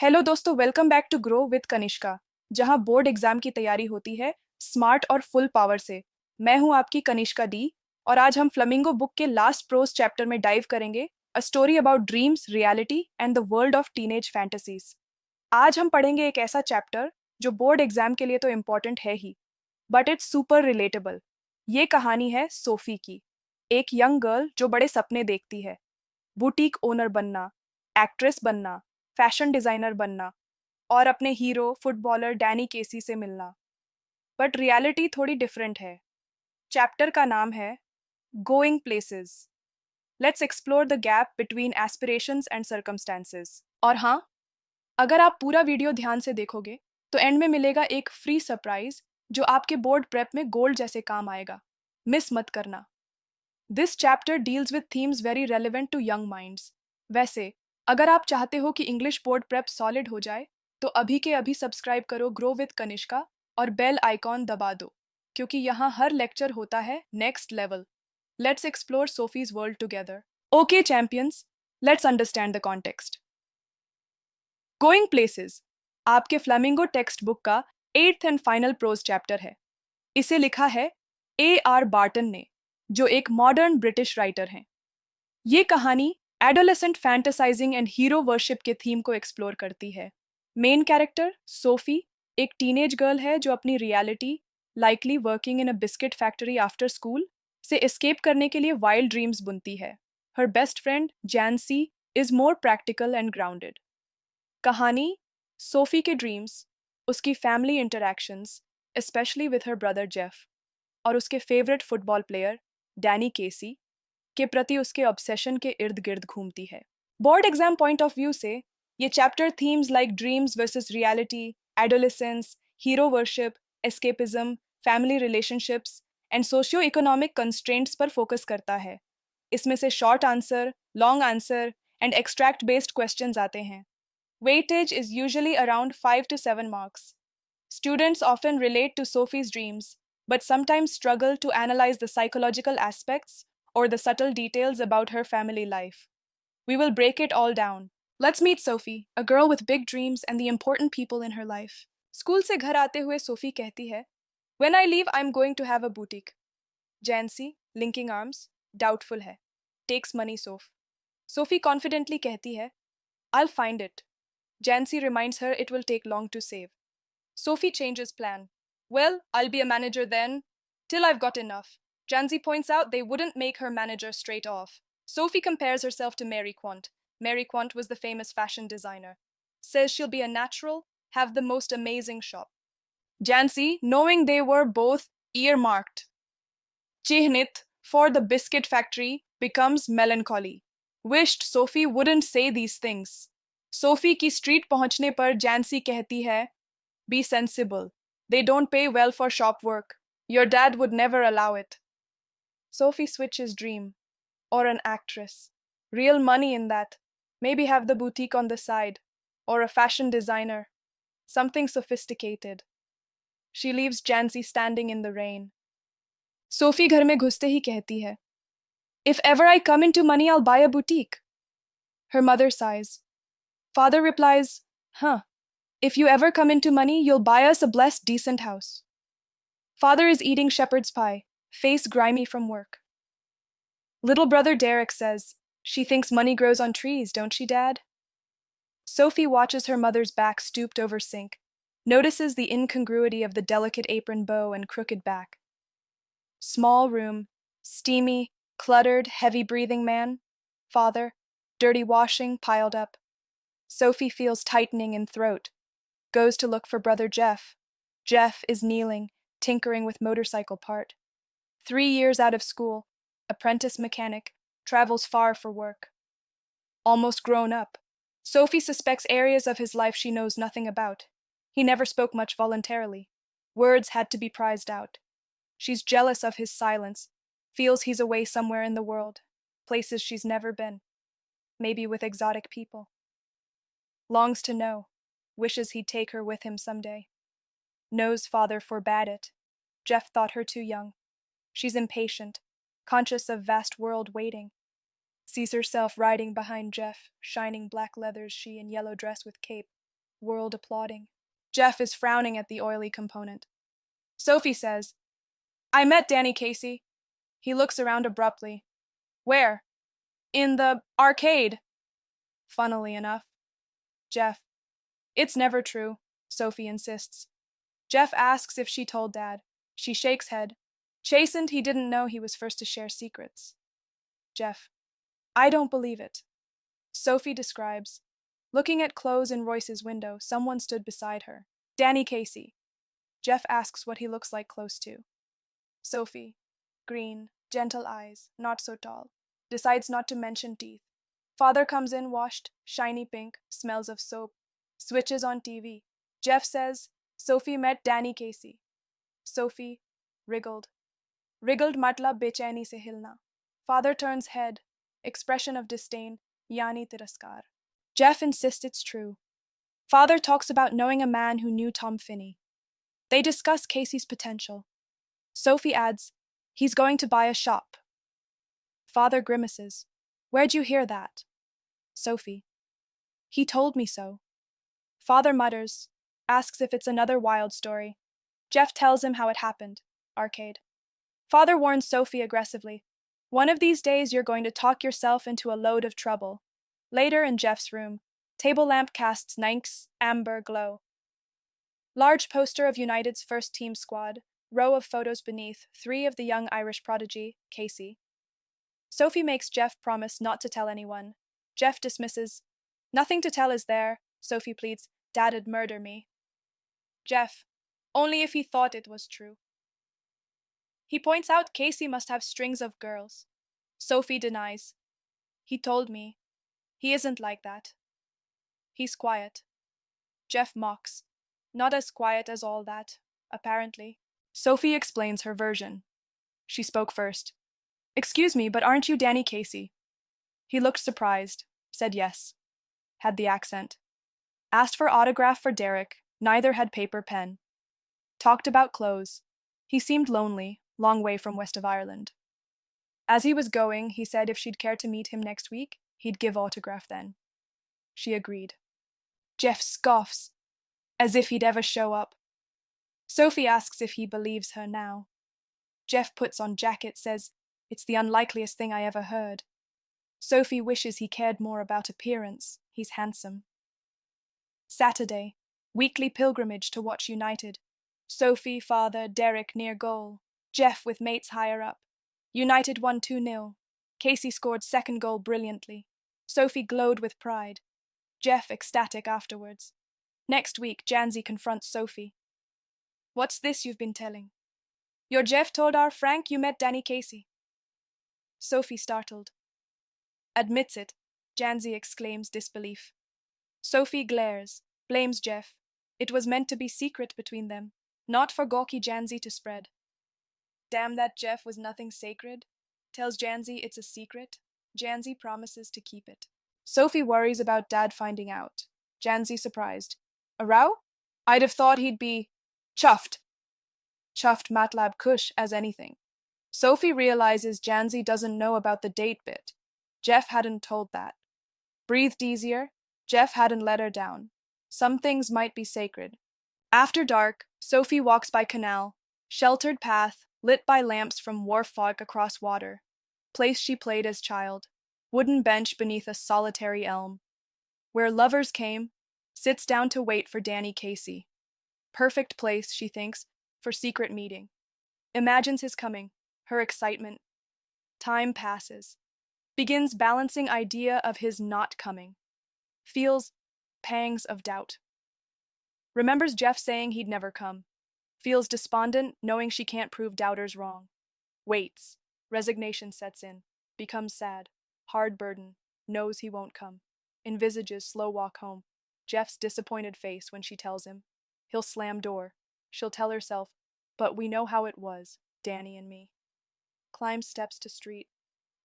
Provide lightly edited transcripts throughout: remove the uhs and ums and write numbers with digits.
Hello दोस्तों, welcome back to grow with Kanishka, जहां board exam की तैयारी होती है स्मार्ट और फुल पावर से। मैं हूं आपकी कनिष्का डी, और आज हम फ्लेमिंगो बुक के लास्ट प्रोज चैप्टर में डाइव करेंगे, a story about dreams, reality and the world of teenage fantasies. आज हम पढ़ेंगे एक ऐसा चैप्टर जो बोर्ड एग्जाम के लिए तो इम्पोर्टेंट है ही, बट इट्स सुपर रिलेटेबल। ये कहानी है सोफी की, एक यंग गर्ल जो बड़े सपने देखती है, बुटीक ओनर बनना, एक्ट्रेस बनना, फैशन डिजाइनर बनना और अपने हीरो फुटबॉलर डैनी केसी से मिलना। बट रियलिटी थोड़ी डिफरेंट है। चैप्टर का नाम है going places. Let's explore the gap between aspirations and circumstances. और हाँ, अगर आप पूरा वीडियो ध्यान से देखोगे तो एंड में मिलेगा एक फ्री सरप्राइज जो आपके बोर्ड प्रेप में गोल्ड जैसे काम आएगा। मिस मत करना। This chapter deals with themes very relevant to young minds. वैसे, अगर आप चाहते हो कि इंग्लिश बोर्ड प्रेप सॉलिड हो जाए, तो अभी के अभी सब्सक्राइब करो ग्रो विद कनिष्का और बेल आइकॉन दबा दो, क्योंकि यहाँ हर लेक्चर होता है next level. Let's explore Sophie's world together. Okay champions, let's understand the context. Going places आपके फ्लेमिंगो टेक्स्ट बुक का 8th and final pros chapter है। इसे लिखा है A.R. बार्टन ने, जो एक मॉडर्न ब्रिटिश राइटर हैं। ये कहानी adolescent fantasizing and hero worship के थीम को एक्सप्लोर करती है। मेन कैरेक्टर सोफी एक टीनेज गर्ल है जो अपनी reality, likely working in a biscuit factory after school, से एस्केप करने के लिए वाइल्ड ड्रीम्स बुनती है। Her best friend Jansie is more practical and grounded. कहानी सोफी के ड्रीम्स, उसकी family interactions, especially with her brother Geoff, और उसके फेवरेट फुटबॉल प्लेयर डैनी केसी के प्रति उसके ऑब्सेशन के इर्द गिर्द घूमती है। Board exam point of view से ये chapter themes like dreams versus reality, adolescence, hero worship, escapism, family relationships and socio economic constraints पर फोकस करता है। इसमें से short answer, long answer and extract based questions आते हैं। Weightage is usually around 5 to 7 marks. Students often relate to Sophie's dreams, but sometimes struggle to analyze the psychological aspects or the subtle details about her family life. We will break it all down. Let's meet Sophie, a girl with big dreams and the important people in her life. School से घर आते हुए Sophie कहती है, When I leave, I'm going to have a boutique. Jancy, linking arms, doubtful है. Takes money, Soph. Sophie confidently कहती है, I'll find it. Jancy reminds her it will take long to save. Sophie changes plan. Well, I'll be a manager then, till I've got enough. Jancy points out they wouldn't make her manager straight off. Sophie compares herself to Mary Quant. Mary Quant was the famous fashion designer. Says she'll be a natural, have the most amazing shop. Jancy, knowing they were both earmarked, chihnit, for the biscuit factory, becomes melancholy. Wished Sophie wouldn't say these things. Sophie की street पहुंचने पर जैंसी कहती है, B sensible, they don't pay well for shop work, your dad would never allow it. Sophie switches dream, or an actress. Real money in that. Maybe have the boutique on the side, or a fashion designer. Something sophisticated. She leaves Jancy standing in the rain. Sophie घर में घुसते ही कहती है, If ever I come into money, I'll buy a boutique. Her mother sighs. Father replies, Huh, if you ever come into money, you'll buy us a blessed, decent house. Father is eating shepherd's pie, face grimy from work. Little brother Derek says, She thinks money grows on trees, don't she, Dad? Sophie watches her mother's back stooped over sink, notices the incongruity of the delicate apron bow and crooked back. Small room, steamy, cluttered, heavy-breathing man, father, dirty washing piled up. Sophie feels tightening in throat. Goes to look for brother Jeff. Jeff is kneeling, tinkering with motorcycle part. 3 years out of school, apprentice mechanic, travels far for work. Almost grown up, Sophie suspects areas of his life she knows nothing about. He never spoke much voluntarily. Words had to be prized out. She's jealous of his silence, feels he's away somewhere in the world, places she's never been, maybe with exotic people. Longs to know, wishes he'd take her with him someday. Knows father forbade it. Jeff thought her too young. She's impatient, conscious of vast world waiting. Sees herself riding behind Jeff, shining black leathers she in yellow dress with cape, World applauding. Jeff is frowning at the oily component. Sophie says, I met Danny Casey. He looks around abruptly. Where? In the arcade. Funnily enough. Jeff. It's never true, Sophie insists. Jeff asks if she told Dad. She shakes head. Chastened he didn't know he was first to share secrets. Jeff. I don't believe it. Sophie describes. Looking at clothes in Royce's window, someone stood beside her. Danny Casey. Jeff asks what he looks like close to. Sophie. Green, gentle eyes, not so tall. Decides not to mention teeth. Father comes in washed, shiny pink, smells of soap. Switches on TV. Jeff says, Sophie met Danny Casey. Sophie, wriggled. Wriggled matlab bechani se hilna. Father turns head, expression of disdain, yani tiraskar. Jeff insists it's true. Father talks about knowing a man who knew Tom Finney. They discuss Casey's potential. Sophie adds, he's going to buy a shop. Father grimaces. Where'd you hear that? Sophie. He told me so. Father mutters, asks if it's another wild story. Jeff tells him how it happened. Arcade. Father warns Sophie aggressively. One of these days you're going to talk yourself into a load of trouble. Later in Jeff's room, table lamp casts nice amber glow. Large poster of United's first team squad, row of photos beneath, 3 of the young Irish prodigy, Casey. Sophie makes Jeff promise not to tell anyone. Jeff dismisses. Nothing to tell is there, Sophie pleads. Dad'd murder me. Jeff. Only if he thought it was true. He points out Casey must have strings of girls. Sophie denies. He told me. He isn't like that. He's quiet. Jeff mocks. Not as quiet as all that, apparently. Sophie explains her version. She spoke first. Excuse me, but aren't you Danny Casey? He looked surprised, said yes. Had the accent. Asked for autograph for Derek, neither had paper pen. Talked about clothes. He seemed lonely, long way from west of Ireland. As he was going, he said if she'd care to meet him next week, he'd give autograph then. She agreed. Jeff scoffs, as if he'd ever show up. Sophie asks if he believes her now. Jeff puts on jacket, says, it's the unlikeliest thing I ever heard. Sophie wishes he cared more about appearance. He's handsome. Saturday, weekly pilgrimage to watch United. Sophie, father, Derek near goal. Jeff with mates higher up. United won 2-0. Casey scored second goal brilliantly. Sophie glowed with pride. Jeff ecstatic afterwards. Next week, Janzi confronts Sophie. What's this you've been telling? Your Jeff told our Frank you met Danny Casey. Sophie startled. Admits it, Janzi exclaims disbelief. Sophie glares, blames Jeff. It was meant to be secret between them, not for gawky Janzi to spread. Damn that Jeff was nothing sacred. Tells Janzi it's a secret. Janzi promises to keep it. Sophie worries about Dad finding out. Janzi surprised. A row? I'd have thought he'd be chuffed. Chuffed Matlab Kush as anything. Sophie realizes Janzi doesn't know about the date bit. Jeff hadn't told that. Breathed easier. Jeff hadn't let her down. Some things might be sacred. After dark, Sophie walks by canal, sheltered path, lit by lamps from wharf fog across water. Place she played as child. Wooden bench beneath a solitary elm. Where lovers came, sits down to wait for Danny Casey. Perfect place, she thinks, for secret meeting. Imagines his coming, her excitement. Time passes. Begins balancing idea of his not coming. Feels pangs of doubt. Remembers Jeff saying he'd never come. Feels despondent, knowing she can't prove doubters wrong. Waits. Resignation sets in. Becomes sad. Hard burden. Knows he won't come. Envisages slow walk home. Jeff's disappointed face when she tells him. He'll slam door. She'll tell herself, but we know how it was, Danny and me. Climbs steps to street.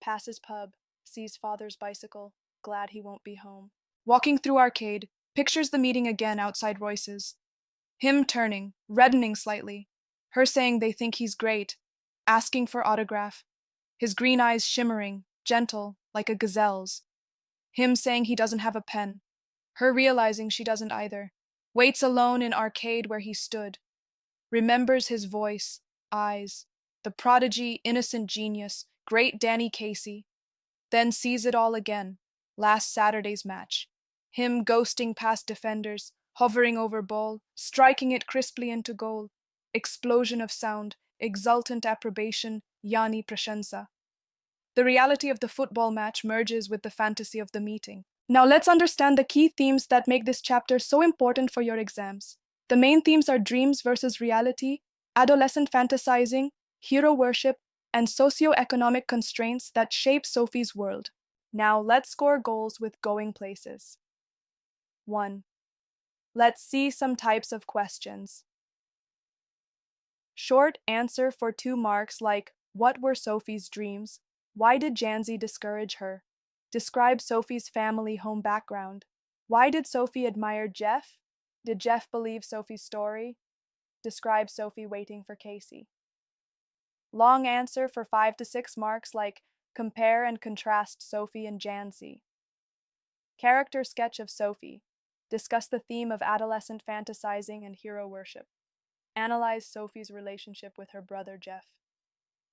Passes pub. Sees father's bicycle. Glad he won't be home. Walking through arcade. Pictures the meeting again outside Royce's. Him turning, reddening slightly. Her saying they think he's great. Asking for autograph. His green eyes shimmering, gentle, like a gazelle's. Him saying he doesn't have a pen. Her realizing she doesn't either. Waits alone in arcade where he stood, remembers his voice, eyes, the prodigy, innocent genius, great Danny Casey, then sees it all again, last Saturday's match. Him ghosting past defenders, hovering over ball, striking it crisply into goal. Explosion of sound, exultant approbation, Yani Prashansa. The reality of the football match merges with the fantasy of the meeting. Now let's understand the key themes that make this chapter so important for your exams. The main themes are dreams versus reality, adolescent fantasizing, hero worship, and socio-economic constraints that shape Sophie's world. Now let's score goals with going places. 1. Let's see some types of questions. Short answer for 2 marks like, what were Sophie's dreams? Why did Janzi discourage her? Describe Sophie's family home background. Why did Sophie admire Jeff? Did Jeff believe Sophie's story? Describe Sophie waiting for Casey. Long answer for 5 to 6 marks like, compare and contrast Sophie and Janzi. Character sketch of Sophie. Discuss the theme of adolescent fantasizing and hero worship. Analyze Sophie's relationship with her brother Jeff.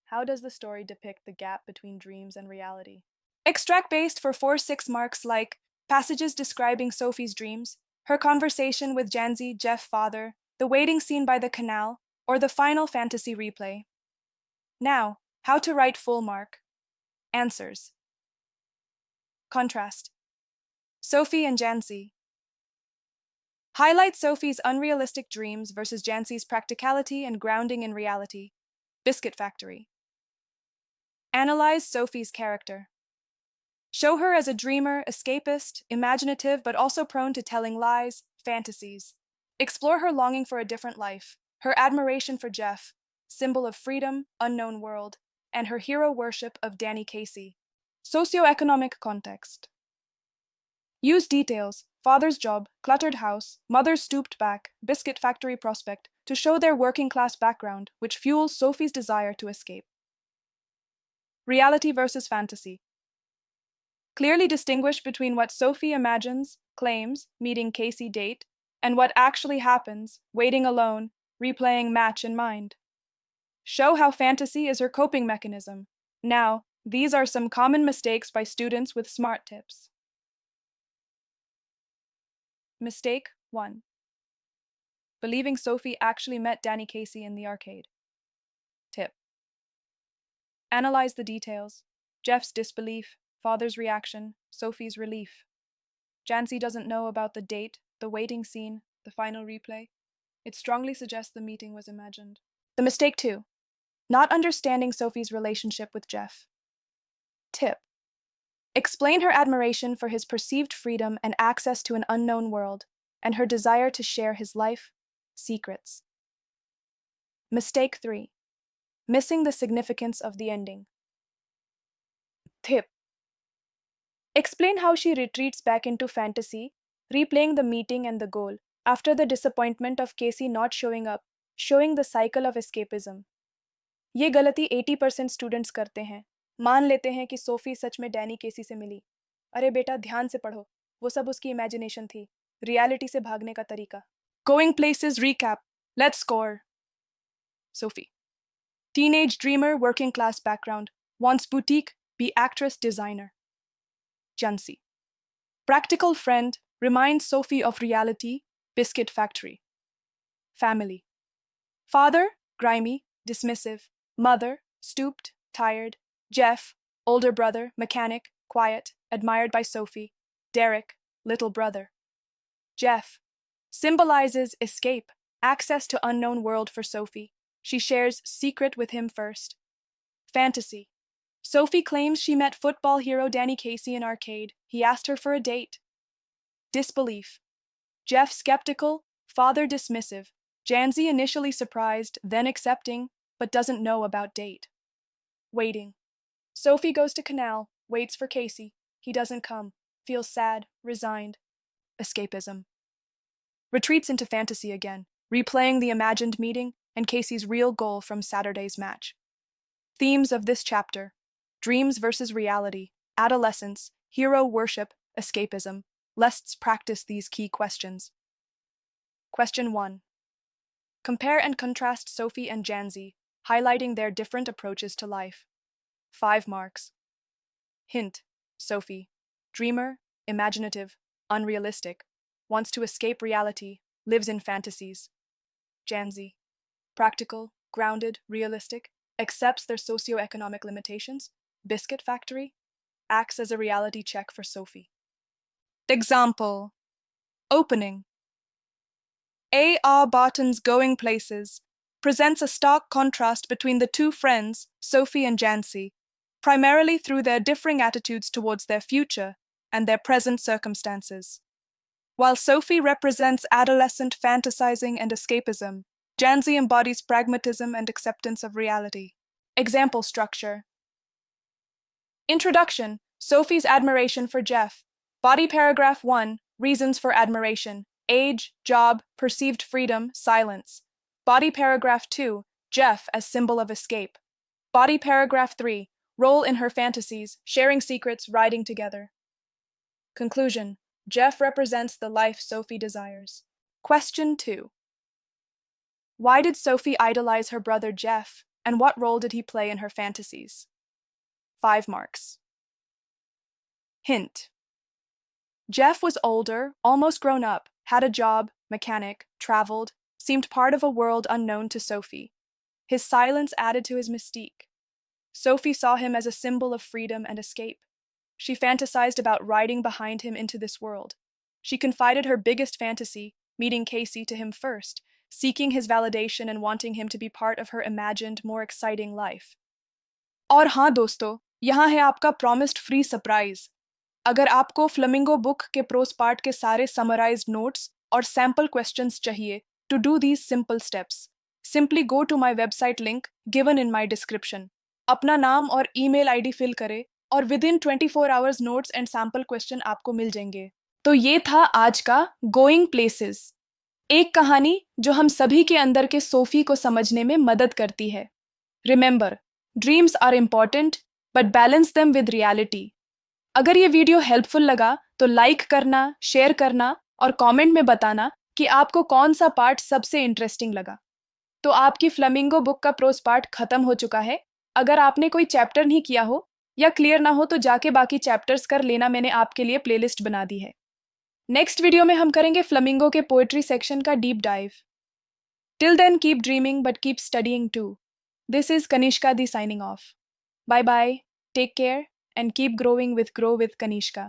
How does the story depict the gap between dreams and reality? Extract based for 4-6 marks like passages describing Sophie's dreams, her conversation with Janzi, Jeff father, the waiting scene by the canal, or the final fantasy replay. Now, how to write full mark. Answers. Contrast. Sophie and Janzi. Highlight Sophie's unrealistic dreams versus Janzi's practicality and grounding in reality. Biscuit Factory. Analyze Sophie's character. Show her as a dreamer, escapist, imaginative, but also prone to telling lies, fantasies. Explore her longing for a different life, her admiration for Jeff, symbol of freedom, unknown world, and her hero worship of Danny Casey. Socioeconomic context. Use details, father's job, cluttered house, mother's stooped back, biscuit factory prospect, to show their working class background, which fuels Sophie's desire to escape. Reality versus fantasy. Clearly distinguish between what Sophie imagines, claims, meeting Casey date, and what actually happens, waiting alone, replaying match in mind. Show how fantasy is her coping mechanism. Now, these are some common mistakes by students with SMART tips. Mistake 1. Believing Sophie actually met Danny Casey in the arcade. Tip. Analyze the details. Jeff's disbelief, father's reaction, Sophie's relief. Janzi doesn't know about the date, the waiting scene, the final replay. It strongly suggests the meeting was imagined. The mistake 2. Not understanding Sophie's relationship with Jeff. Tip. Explain her admiration for his perceived freedom and access to an unknown world, and her desire to share his life, secrets. Mistake 3. Missing the significance of the ending. Tip. Explain how she retreats back into fantasy, replaying the meeting and the goal, after the disappointment of Casey not showing up, showing the cycle of escapism. ये गलती 80% students करते हैं. मान लेते हैं कि Sophie सच में Danny केसी से मिली. अरे बेटा ध्यान से पढ़ो, वो सब उसकी इमेजिनेशन थी, रियलिटी से भागने का तरीका. Going places recap. Let's score. Sophie. Teenage dreamer, working class background, wants boutique, be actress, designer. Jansi. Practical friend, reminds Sophie of reality, biscuit factory. Family. Father, grimy, dismissive. Mother, stooped, tired. Jeff, older brother, mechanic, quiet, admired by Sophie. Derek, little brother. Jeff. Symbolizes escape, access to unknown world for Sophie. She shares secret with him first. Fantasy. Sophie claims she met football hero Danny Casey in arcade. He asked her for a date. Disbelief. Jeff skeptical, father dismissive. Janzi initially surprised, then accepting, but doesn't know about date. Waiting. Sophie goes to canal, waits for Casey. He doesn't come. Feels sad, resigned. Escapism. Retreats into fantasy again, replaying the imagined meeting and Casey's real goal from Saturday's match. Themes of this chapter: dreams versus reality, adolescence, hero worship, escapism. Let's practice these key questions. Question 1. Compare and contrast Sophie and Janzi, highlighting their different approaches to life. 5 marks. Hint: Sophie, dreamer, imaginative, unrealistic, wants to escape reality, lives in fantasies. Janzi, practical, grounded, realistic, accepts their socioeconomic limitations, biscuit factory, acts as a reality check for Sophie. Example. Opening. A.R. Barton's Going Places presents a stark contrast between the two friends, Sophie and Janzi, primarily through their differing attitudes towards their future and their present circumstances. While Sophie represents adolescent fantasizing and escapism, Janzi embodies pragmatism and acceptance of reality. Example structure. Introduction: Sophie's admiration for Jeff. Body paragraph 1, reasons for admiration: age, job, perceived freedom, silence. Body paragraph 2, Jeff as symbol of escape. Body paragraph 3, role in her fantasies, sharing secrets, riding together. Conclusion: Jeff represents the life Sophie desires. Question 2. Why did Sophie idolize her brother Jeff, and what role did he play in her fantasies? 5 marks. Hint: Jeff was older, almost grown up, had a job, mechanic, traveled, seemed part of a world unknown to Sophie. His silence added to his mystique. Sophie saw him as a symbol of freedom and escape. She fantasized about riding behind him into this world. She confided her biggest fantasy, meeting Casey, to him first, seeking his validation and wanting him to be part of her imagined, more exciting life. और हाँ दोस्तों, यहाँ है आपका promised free surprise. अगर आपको flamingo book के pros part के सारे समराइज्ड नोट्स और सैम्पल क्वेश्चंस चाहिए, to do these simple steps, simply go to my website link given in my description. अपना नाम और ईमेल आईडी फिल करें और within 24 hours notes and sample question आपको मिल जाएंगे. तो ये था आज का गोइंग प्लेसेस, एक कहानी जो हम सभी के अंदर के सोफी को समझने में मदद करती है. Remember, dreams are important but balance them with reality. अगर ये वीडियो हेल्पफुल लगा तो लाइक करना, शेयर करना और कमेंट में बताना कि आपको कौन सा पार्ट सबसे इंटरेस्टिंग लगा. तो आपकी फ्लेमिंगो बुक का प्रोस पार्ट खत्म हो चुका है. अगर आपने कोई चैप्टर नहीं किया हो या क्लियर ना हो तो जाके बाकी चैप्टर्स कर लेना, मैंने आपके लिए प्लेलिस्ट बना दी है. नेक्स्ट वीडियो में हम करेंगे फ्लेमिंगो के पोएट्री सेक्शन का deep dive. Till then keep dreaming but keep studying too. This is Kanishka the signing off. Bye bye, take care and keep growing with Grow with Kanishka.